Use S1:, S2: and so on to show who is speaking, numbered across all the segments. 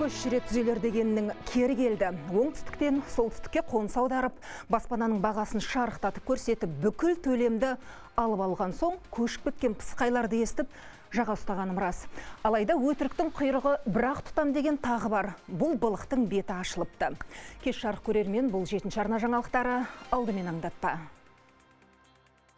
S1: Көш рет түзелер дегеннің кері келді. Оңтүстіктен солтүстікке қоныс аударып, баспананың бағасын шарықтатып көрсетіп, бүкіл төлемді алып алған соң, көшіп кеткен пысқайларды естіп, жаға ұстағаным рас. Алайда өтіріктің құйрығы бірақ тұтам деген тағы бар. Бұл былықтың беті ашылыпты. Кеш жарық көрермен, бұл 7-ші арна жаңалықтары алдымен аңдатпа.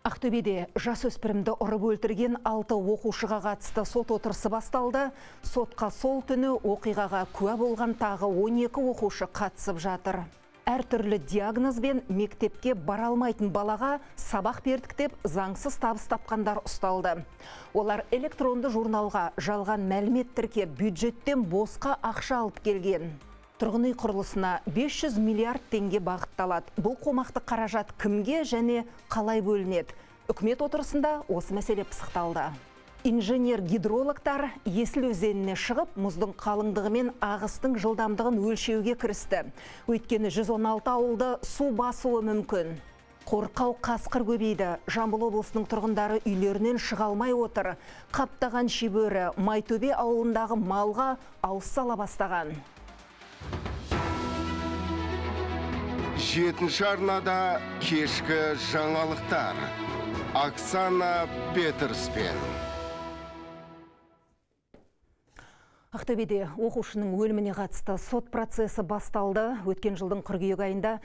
S1: Ақтөбеде жасөспірімді ұрып өлтірген 6 оқушыға қатысты сот отырысы басталды. Сотқа сол түні оқиғаға куә болған тағы 12 оқушы қатысып жатыр. Әртүрлі диагнозбен мектепке бара алмайтын балаға сабақ бердік деп заңсыз табыс тапқандар ұсталды. Олар электронды журналға жалған мәлімет тіркеп, бюджеттен босқа ақша алып келген. Тұрғын үй құрылысына 500 миллиард теңге бағытталады. Бұл қомақты қаражат кімге және қалай бөлінеді? Үкімет отырысында осы мәселе пысықталды. Инженер-гидрологтар Есіл өзеніне шығып, мұздың қалыңдығы мен ағыстың жылдамдығын өлшеуге кірісті. Өйткені 116 ауылды су басуы мүмкін. Қорқау қасқыр көбейді. Жамбыл облысының тұрғындары үйлерінен шыға алмай отыр. Қаптаған шибөрі Майтөбе ауылындағы малға ауыз сала бастаған.
S2: 7-ші арнада кешкі жаңалықтар. Оксана Петерспен.
S1: Ақтөбеде оқушының өліміне қатысты сот процесі басталды. Өткен жылдың қыркүйек айында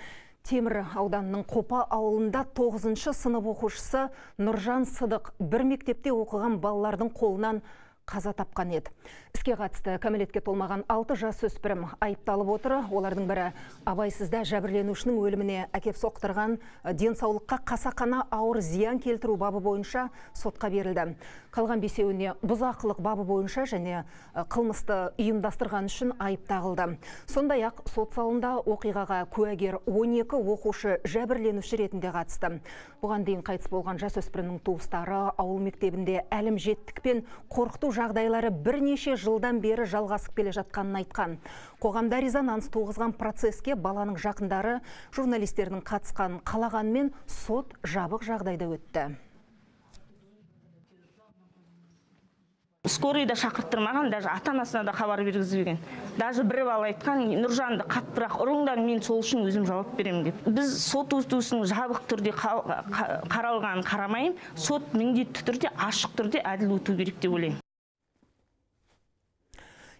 S1: Темір ауданының Қопа ауылында 9-шы сынып оқушысы Нұржан Сыдық бір мектепте оқыған балалардың қолынан қаза тапқан еді. Іске қатысты кәмелетке толмаған 6 жасөспірім айыпталып отыр. Олардың бірі абайсызда жәбірленушінің өліміне әкеп соқтырған, денсаулыққа қасақана ауыр зиян келтіру бабы бойынша сотқа берілді. Қалған бесеуіне бұзақылық бабы бойынша және қылмысты ұйымдастырған үшін айып тағылды. Сондай-ақ сот залында оқиғаға куәгер 12 оқушы жәбірленуші ретінде қатысты. Бұған дейін қайтыс болған жасөспірімнің туыстары ауыл мектебінде әлімжеттік пен қорқыту жағдайлары бірнеше жылдан бері жалғасып келе жатқанын айтқан. Қоғамда резонанс туғызған процеске баланың жақындары журналистердің қатысқан қалағанмен сот жабық жағдайда өтті.
S3: Скорыйда шақырттырмаған, даже ата-анасына да хабар бергізбеген. Даже бір бала айтқан, Нұржанды қаттырақ ұрыңдар, мен сол үшін өзім жауап беремін деп. Біз сот отырысының жабық түрде қаралғанын қарамайым, сот міндетті түрде, ашық түрде әділ өту керек деп ойлаймын.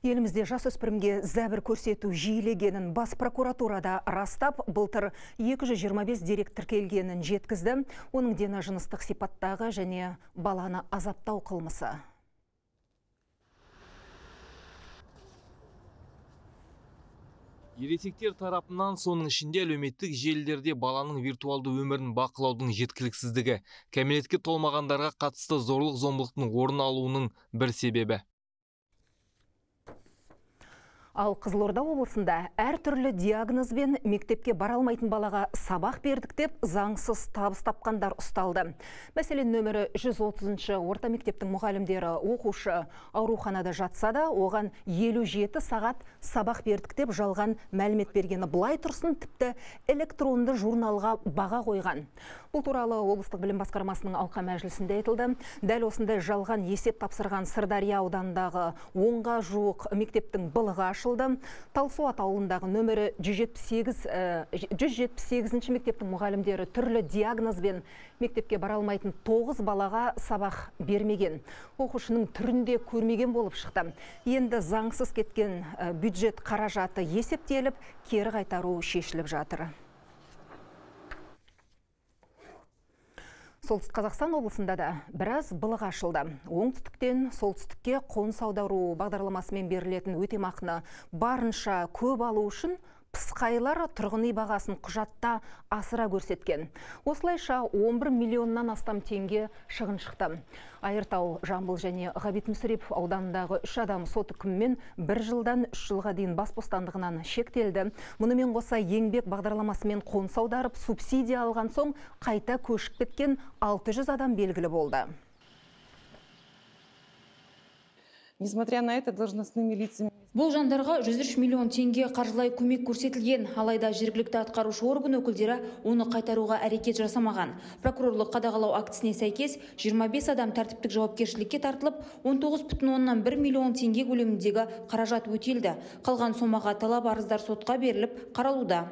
S1: Елімізде жасөспірімге зәбір көрсету жиілегенін бас прокуратурада растап, былтыр 225 дерек тіркелгенін жеткізді. Оның дені жыныстық сипаттағы және баланы азаптау қылмысы.
S4: Ересектер тарапынан, соның ішінде әлеуметтік желілерде баланың виртуалды өмірін бақылаудың жеткіліксіздігі, кәмелетке толмағандарға қатысты зорлық-зомбылықтың орын алуының бір себебі.
S1: Ал Қызылорда облысында әртүрлі диагнозбен мектепке бара алмайтын балаға сабақ бердік деп заңсыз табыс тапқандар ұсталды. Мәселен, нөмірі 130-шы орта мектептің мұғалімдері оқушы ауруханада жатса да, оған 57 сағат сабақ бердік деп жалған мәлімет бергені бұлай тұрсын, тіпті электронды журналға баға қойған. Бұл туралы облыстық білім басқармасының алқа мәжілісінде айтылды. Дәл осындай жалған есеп тапсырған Сырдария аудандағы 10-ға жуық мектептің былығы ашылды. Талсуат ауылындағы нөмірі 178-ші мектептің мұғалімдері түрлі диагнозбен мектепке бара алмайтын 9 балаға сабақ бермеген. Оқушының түрінде көрмеген болып шықты. Енді заңсыз кеткен бюджет қаражаты есептеліп, кері қайтару шешіліп жатыр. Солтүстік Қазақстан облысында да біраз былық ашылды. Оңтүстіктен солтүстікке қоныс аудару бағдарламасымен берілетін өтемақыны барынша көп алу үшін пысқайлар тұрғын үй бағасын құжатта асыра көрсеткен. Осылайша 11 миллионнан астам теңге шығын шықты. Айыртау, Жамбыл және Ғабит Мүсірепов ауданындағы 3 адам сот үкімімен 1 жылдан 3 жылға дейін бас бостандығынан шектелді. Мұнымен қоса еңбек бағдарламасымен қоныс аударып, субсидия алған соң қайта көшіп кеткен 600 адам белгілі болды.
S5: Несмотря на это, должностными лицами...
S6: Бұл жандарға 103 миллион теңге қаржылай көмек көрсетілген, алайда жергілікті атқарушы орган өкілдері оны қайтаруға әрекет жасамаған. Прокурорлық қадағалау актісіне сәйкес 25 адам тәртіптік жауапкершілікке тартылып, 19,1 миллион теңге көлеміндегі қаражат өтелді. Қалған сомаға талап арыздар сотқа беріліп қаралуда.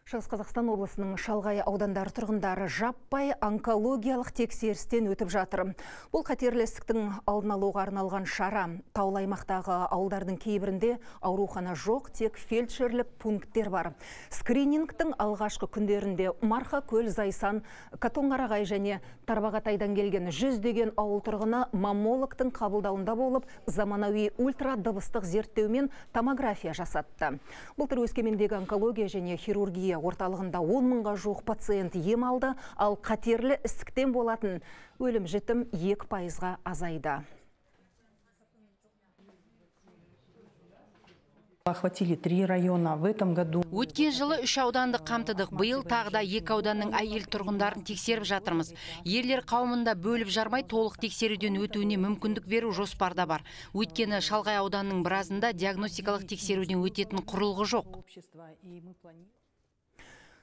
S1: Шығыс Қазақстан облысының шалғай аудандары тұрғындары жаппай онкологиялық тексерістен өтіп жатыр. Бұл қатерлі ісіктің алдын алуға арналған шара. Таулы аймақтағы ауылдардың кейбірінде аурухана жоқ, тек фельдшерлік пункттер бар. Скринингтің алғашқы күндерінде Марқакөл, Зайсан, Катонқарағай және Тарбағатайдан келген 100-деген ауыл тұрғыны маммологтың қабылдауында болып, заманауи ультрадыбыстық зерттеумен томография жасатты. Былтыр Өскемендегі онкология және хирургия орталығында 10 мыңға жуық пациент ем алды, ал қатерлі ісіктен болатын өлім-жітім 2%-ға азайды.
S5: Охватили 3 района в этом году.
S7: Өткен жылы 3 ауданды қамтыдық. Биыл тағы да 2 ауданның әйел тұрғындарын тексеріп жатырмыз. Ерлер қауымында бөліп жармай толық тексеруден өтуіне мүмкіндік беру жоспарда бар. Өйткені шалғай ауданның біразында диагностикалық тексеруден өтетін құрылғы жоқ.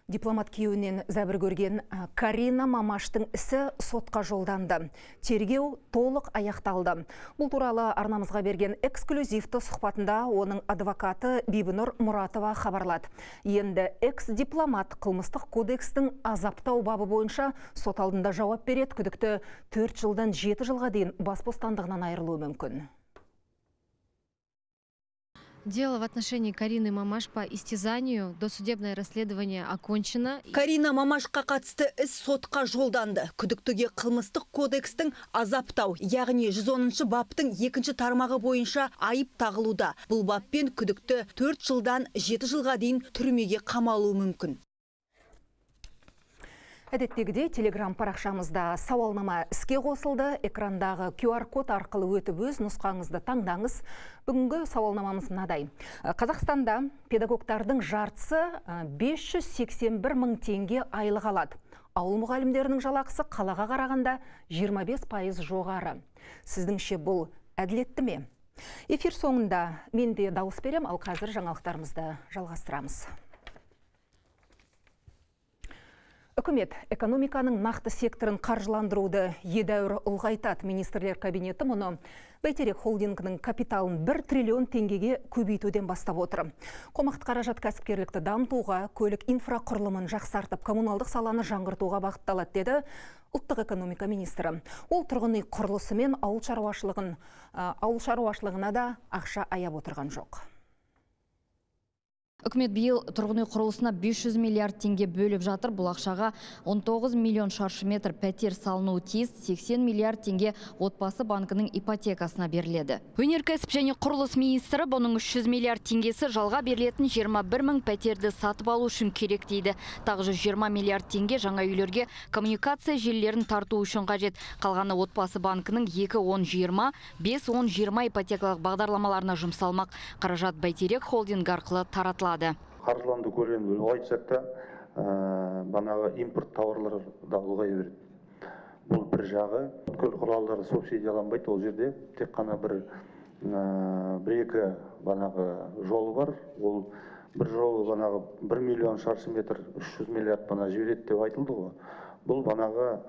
S1: Дипломат күйеуінен зәбір көрген Карина Мамаштың ісі сотқа жолданды. Тергеу толық аяқталды. Бұл туралы арнамызға берген эксклюзивті сұхбатында оның адвокаты Бибінұр Мұратова хабарлады. Енді экс-дипломат қылмыстық кодекстің азаптау бабы бойынша сот алдында жауап береді. Күдікті 4 жылдан 7 жылға дейін бас бостандығынан айырылуы мүмкін.
S8: Дело в отношении Карины Мамаш по истязанию, досудебное расследование окончено.
S9: Карина Мамашқа қатысты іс сотқа жолданды. Күдіктіге қылмыстық кодекстің азаптау, яғни 110-шы баптың 2-ші тармағы бойынша айып тағылуда. Бұл баппен күдікті 4 жылдан 7 жылға дейін түрмеге қамалуы мүмкін.
S1: Әдеттегідей, телеграм парақшамызда сауалнама іске қосылды. Экрандағы QR-код арқылы өтіп өз нұсқаңызды таңдаңыз. Бүгінгі сауалнамамыз мынадай. Қазақстанда педагогтардың жартысы 581 мың теңге айлық алады. Ауыл мұғалімдерінің жалақысы қалаға қарағанда 25% жоғары. Сіздіңше бұл әділетті ме? Эфир соңында мен де дауыс берем, ал қазір жаңалықтарымызды жалғастырамыз. Үкімет экономиканың нақты секторын қаржыландыруды едәуір ұлғайтады. Министрлер кабинеті мұны Бәйтерек холдингінің капиталын 1 триллион теңгеге көбейтуден бастап отыр. Қомақты қаражат кәсіпкерлікті дамытуға, көлік инфрақұрылымын жақсартып, коммуналдық саланы жаңғыртуға бағытталады, деді ұлттық экономика министрі. Ол тұрғын үй құрылысы мен ауыл шаруашылығына да ақша аяп отырған жоқ.
S10: Үкімет биыл тұрғын үй құрылысына 500 миллиард теңге бөліп жатыр. Бұл ақшаға 19 миллион шаршы метр пәтер салынуы тиіс, 80 миллиард теңге отбасы банкінің ипотекасына беріледі.
S7: Өнеркәсіп және құрылыс министрі бұның 300 миллиард теңгесі жалға берілетін 21 мың пәтерді сатып алу үшін керек дейді. Тағы 120 миллиард теңге жаңа үйлерге коммуникация желілерін тарту үшін қажет. Қалғаны отбасы банкінің 2-10-20, 5-10-20 ипотекалық бағдарламаларына жұмсалмақ. Қаражат Бәйтерек холдинг арқылы таратылады.
S11: Қаржыланды көлемі ұлғайтсақ та, банағы импорт тауарлар да ұлғая береді. Бұл бір жағы, көлік құралдары субсидияланбайды, ол жерде тек қана бір-екі банағы жолы бар. Ол бір жолы банағы 1 миллион шаршы метр 300 миллиард бана жібереді деп айтылды ғой. Бұл банағы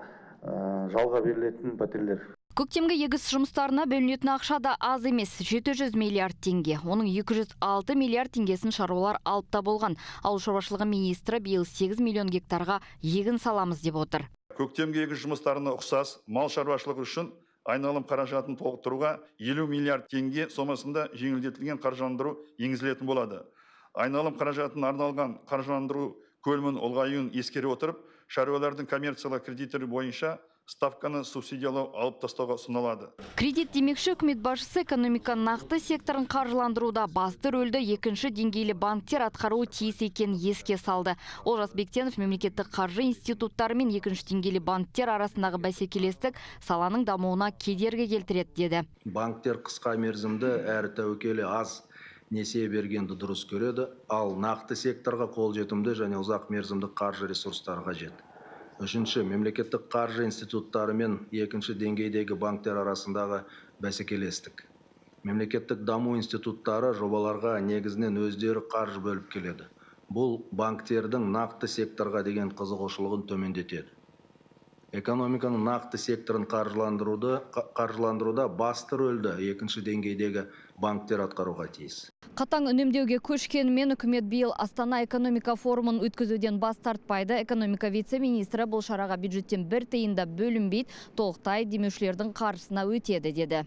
S11: жалға берілетін пәтерлер.
S7: Көктемгі егіс жұмыстарына бөлінетін ақша да аз емес, 700 миллиард теңге. Оның 206 миллиард теңгесін шаруалар алып та болған. Ауыл шаруашылығы министрі биыл 8 миллион гектарға егін саламыз деп отыр.
S12: Көктемгі егіс жұмыстарына ұқсас мал шаруашылығы үшін айналым қаражатын толықтыруға 50 миллиард теңге сомасында жеңілдетілген қаржыландыру енгізілетін болады. Айналым қаражатын арналған қаржыландыру көлемін ұлғаюын ескере отырып, шаруалардың коммерциялық кредиттері бойынша ставканы субсидиялау алып тастауға ұсынылады.
S7: Кредит демекші үкімет басшысы экономика нақты секторын қаржыландыруда басты рөлді екінші деңгейлі банктер атқаруы тиіс екенін еске салды. Олжас Бектенов мемлекеттік қаржы институттары мен екінші деңгейлі банктер арасындағы бәсекелестік саланың дамуына кедергі келтіреді деді.
S13: Банктер қысқа мерзімді әрі тәуекелі аз несие бергенді дұрыс көреді, ал нақты секторға қолжетімді және ұзақ мерзімді қаржы ресурстары қажет. Үшінші, мемлекеттік қаржы институттары мен екінші деңгейдегі банктер арасындағы бәсекелестік. Мемлекеттік даму институттары жобаларға негізінен өздері қаржы бөліп келеді. Бұл банктердің нақты секторға деген қызығушылығын төмендетеді. Экономиканың нақты секторын қаржыландыруда басты рөлді екінші деңгейдегі банктер атқаруға тиіс.
S7: Қатаң үнемдеуге көшкенімен үкімет биыл Астана экономика форумын өткізуден бас тартпайды. Экономика вице-министрі бұл шараға бюджеттен бір тиын да бөлінбейді, толықтай демеушілердің қаржысына өтеді деді.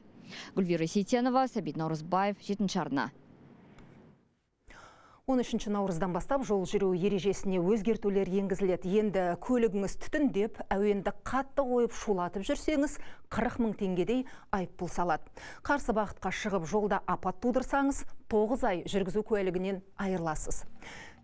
S7: Гүлвира Сейтенова, Сәбит Наурызбаев, 7-ші арна.
S1: 13 наурыздан бастап жол жүру ережесіне өзгертулер енгізіледі. Енді көлігіңіз түтіндеп, әуенді қатты қойып шулатып жүрсеңіз, 40 мың теңгедей айыппұл салады. Қарсы бағытқа шығып жолда апат тудырсаңыз, 9 ай жүргізу куәлігінен айырыласыз.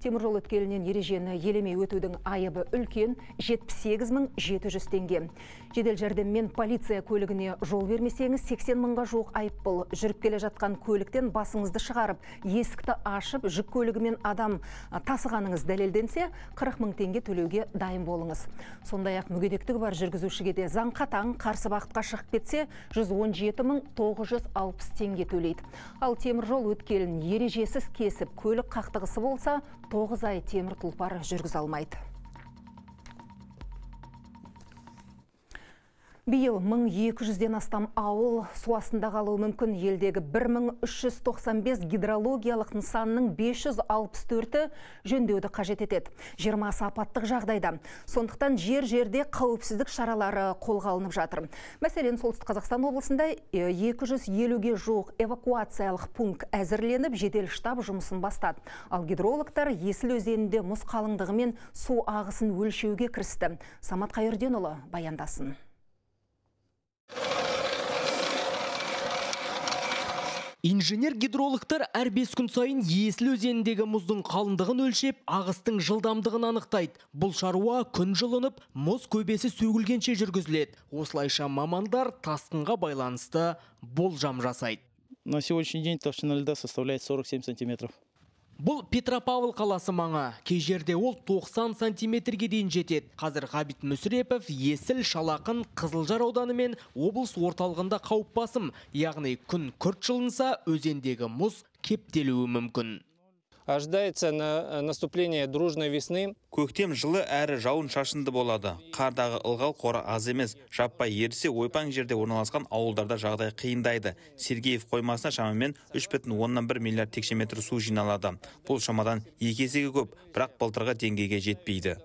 S1: Теміржол өткелінен ережені елемей өтудің айыбы үлкен 78.700 теңге. Жедел жәрдеммен полиция көлігіне жол бермесеңіз 80 мыңға жуық айыппұл. Жүріп келе жатқан көліктен басыңызды шығарып, есікті ашып, жүк көлігімен адам тасығаныңыз дәлелденсе, 40 мың теңге төлеуге дайын болыңыз. Сондай-ақ мүгедектігі бар жүргізушіге де заң қатаң, қарсы бағытқа шығып кетсе 117.960 теңге төлейді. Ал теміржол өткелін ережесіз кесіп, көлік қақтығысы болса, 9 ай темір тұлпар жүргізе алмайды. Биыл 1200-ден астам ауыл су астында қалуы мүмкін. Елдегі 1395 гидрологиялық нысанның 564-і жөндеуді қажет етеді. 20 апаттық жағдайда. Сондықтан жер-жерде қауіпсіздік шаралары қолға алынып жатыр. Мәселен, Солтүстік Қазақстан облысында 250-ге жуық эвакуациялық пункт әзірленіп, жедел штаб жұмысын бастады. Ал гидрологтар Есіл өзенінде мұз қалыңдығы мен су ағысын өлшеуге кірісті. Самат Қайырденұлы баяндасын.
S14: Инженер-гидрологтар әр 5 күн сайын Есіл өзеніндегі мұздың қалыңдығын өлшеп, ағыстың жылдамдығын анықтайды. Бұл шаруа күн жылынып, мұз көбесі сөгілгенше жүргізіледі. Осылайша мамандар тасқынға байланысты болжам жасайды.
S15: На сегодняшний день толщина льда составляет 47 сантиметров.
S14: Бұл Петропавл қаласы маңы. Кей жерде ол 90 сантиметрге дейін жетеді. Қазір Ғабит Мүсірепов Есіл, Шалақын, Қызылжар ауданы мен облыс орталығында қауіп басым. Яғни күн күрт жылынса, өзендегі мұз кептелуі мүмкін.
S16: Ожидается наступление дружной весны.
S17: Көктем жылы әрі жауын шашынды болады. Қардағы ылғал қоры аз емес. Жаппай ерісе ойпаң жерде орналасқан ауылдарда жағдай қиындайды. Сергеев қоймасына шамамен 3,1 миллиард текше метр су жиналады. Бұл шамадан 2 есеге көп, бірақ былтырғы деңгейге жетпейді.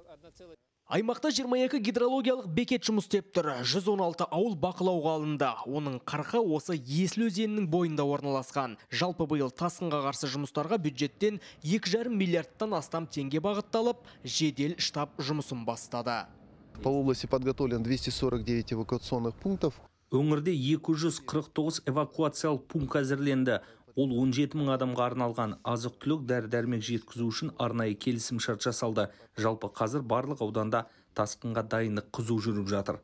S14: Аймақта 22 гидрологиялық бекет жұмыс істеп тұр. 116 ауыл бақылауға алынды. Оның 40-ы осы Есіл өзенінің бойында орналасқан. Жалпы биыл тасқынға қарсы жұмыстарға бюджеттен 2,5 миллиардтан астам теңге бағытталып, жедел штаб жұмысын бастады.
S18: По области подготовлен 249 эвакуационных пунктов.
S19: Өңірде 249 эвакуациялық пункт әзірленді. Ол 17 мың адамға арналған. Азық-түлік дәрі-дәрмек жеткізу үшін арнайы келісім шарт жасалды. Жалпы қазір барлық ауданда тасқынға дайындық қызу жүріп жатыр.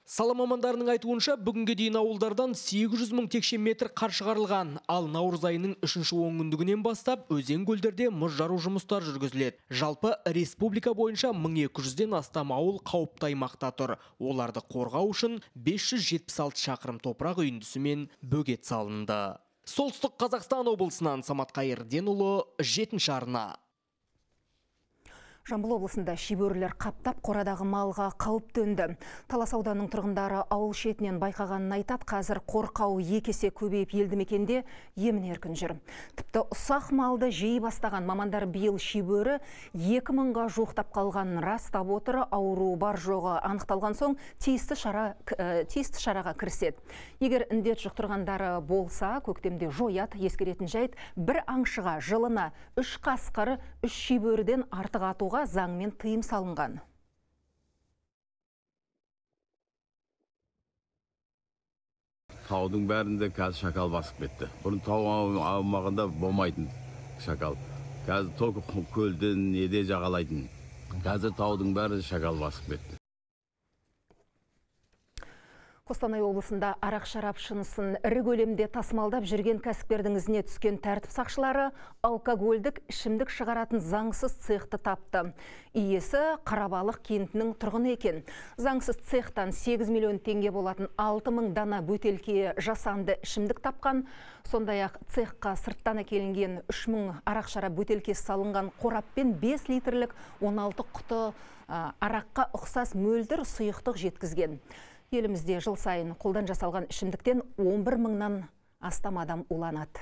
S14: Сала мамандарының айтуынша, бүгінге дейін ауылдардан 800 мың текше метр қар шығарылған. Ал наурыз айының 3-ші онкүндігінен бастап өзен көлдерде мұз жару жұмыстар жүргізіледі. Жалпы республика бойынша 1200-ден астам ауыл қауіпті аймақта тұр. Оларды қорғау үшін 576 шақырым топырақ үйіндісі мен бөгет салынды. Солтүстік Қазақстан облысынан Самат Қайырденұлы, 7-ші арна.
S1: Жамбыл облысында шибөрілер қаптап қорадағы малға қауіп төнді. Талас ауданының тұрғындары ауыл шетінен байқағанын айтады, қазір қорқау екесе көбейіп елді мекенде емін-еркін жүр. Тіпті ұсақ малды жей бастаған мамандар биыл шибөрі 2000-ға жуықтап қалғанын растап отыр. Ауру бар жоғы анықталған соң тиісті шараға кіріседі. Егер індет жұқтырғандары болса, көктемде жояды. Ескеретін жайт, бір аңшыға жылына 3 қасқыр, 3 шибөріден артық атуға заңмен тыйым салынған.
S20: Таудың бәрінде қазір шакал басып кетті. Бұрын тау аумағында болмайтын шакал. Қазір тоқы көлден еде жағалайтын. Қазір таудың бәрі шакал басып кетті.
S1: Қостанай облысында арақ шарап шынысын ірі көлемде тасымалдап жүрген кәсіпкердің ізіне түскен тәртіп сақшылары алкогольдік ішімдік шығаратын заңсыз цехты тапты. Иесі Қарабалық кентінің тұрғыны екен. Заңсыз цехтан 8 миллион теңге болатын 6000 дана бөтелке жасанды ішімдік тапқан. Сондай-ақ цехқа сырттан әкелінген 3000 арақ шарап бөтелкесі салынған қораппен 5 литрлік 16 құты араққа ұқсас мөлдір сұйықтық жеткізген. Елімізде жыл сайын қолдан жасалған ішімдіктен 11 мыңнан астам адам уланады.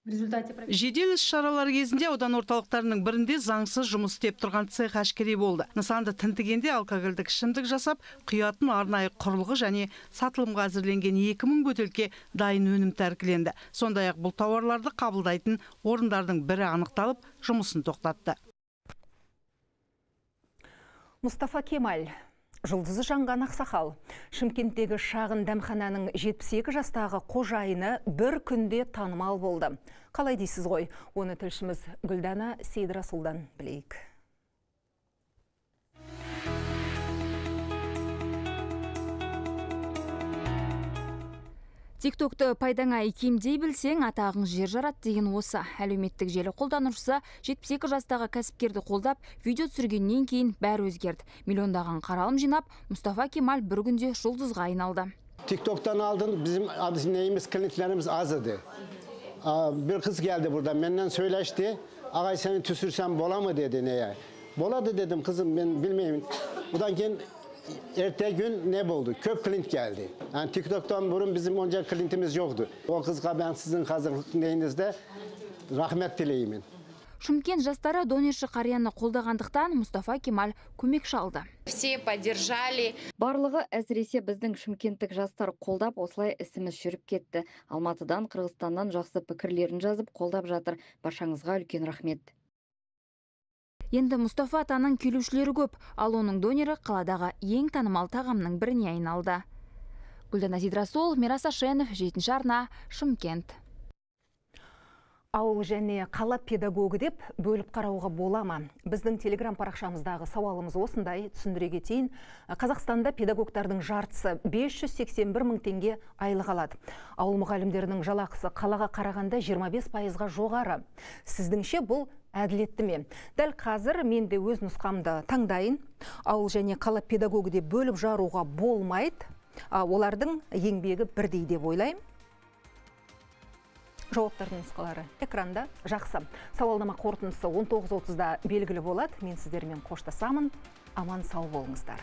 S21: Жедел іс-шаралар кезінде аудан орталықтарының бірінде заңсыз жұмыс істеп тұрған цех әшкере болды. Нысанды тінтігенде алкогольдік ішімдік жасап, құятын арнайы құрылғы және сатылымға әзірленген 2000 бөтелке дайын өнім тәркіленді. Сондай-ақ бұл тауарларды қабылдайтын орындардың бірі анықталып, жұмысын тоқтатты.
S1: Мұстафа Кемал, жұлдызы жанған ақсақал. Шымкенттегі шағын дәмхананың 72 жастағы қожайыны бір күнде танымал болды. Қалай дейсіз ғой? Оны тілшіміз Гүлдана Сейдрасулдан білейік.
S22: Тиктокты пайдаңа икемдей білсең, атағың жер жарат деген осы. Әлеуметтік желі қолданушысы 72 жастағы кәсіпкерді қолдап, видео түсіргеннен кейін бәрі өзгерді. Миллиондаған қаралым жинап, Мұстафа Кемал бір күнде жұлдызға айналды.
S23: Тиктоктан aldın, bizim neyimiz, klientlerimiz azdı. Bir kız geldi burada, benden söyleşti. Ağay seni tüsürsem bola mı dedi neye? Boladı dedim kızım, ben bilmeyeyim. Buradan ertesi gün ne oldu? Köp klient geldi. Yani TikTok'tan burun bizim onca klientimiz yoktu. O kızga ben sizin hazırlığınızda rahmet dileyim.
S22: Шымкент жастары донерші қарияны қолдағандықтан Мұстафа Кемал көмекші алды.
S24: Все поддержали.
S10: Барлығы әсіресе біздің шымкенттік жастар қолдап, осылай ісіміз жүріп кетті. Алматыдан, Қырғызстаннан жақсы пікірлерін жазып қолдап жатыр. Баршаңызға үлкен рахмет.
S22: Енді Мұстафа атаның келушілері көп, ал оның донері қаладағы ең танымал тағамның біріне айналды. Гүлдана Сейдрасул, Мирас Ашенов, 7-ші арна, Шымкент.
S1: Ауыл және қала педагогі деп бөліп қарауға бола ма? Біздің телеграм парақшамыздағы сауалымыз осындай, түсіндіре кетейін. Қазақстанда педагогтардың жартысы 581 мың теңге айлық алады. Ауыл мұғалімдерінің жалақысы қалаға қарағанда 25%-ға жоғары. Сіздіңше бұл әділетті ме? Дәл қазір мен де өз нұсқамды таңдайын. Ауыл және қала педагогі деп бөліп жаруға болмайды. Олардың еңбегі бірдей деп ойлаймын. Жауаптардың нұсқалары экранда. Жақсы. Сауалнама қорытындысы 19:30-да белгілі болады. Мен сіздермен қоштасамын. Аман сау болыңыздар.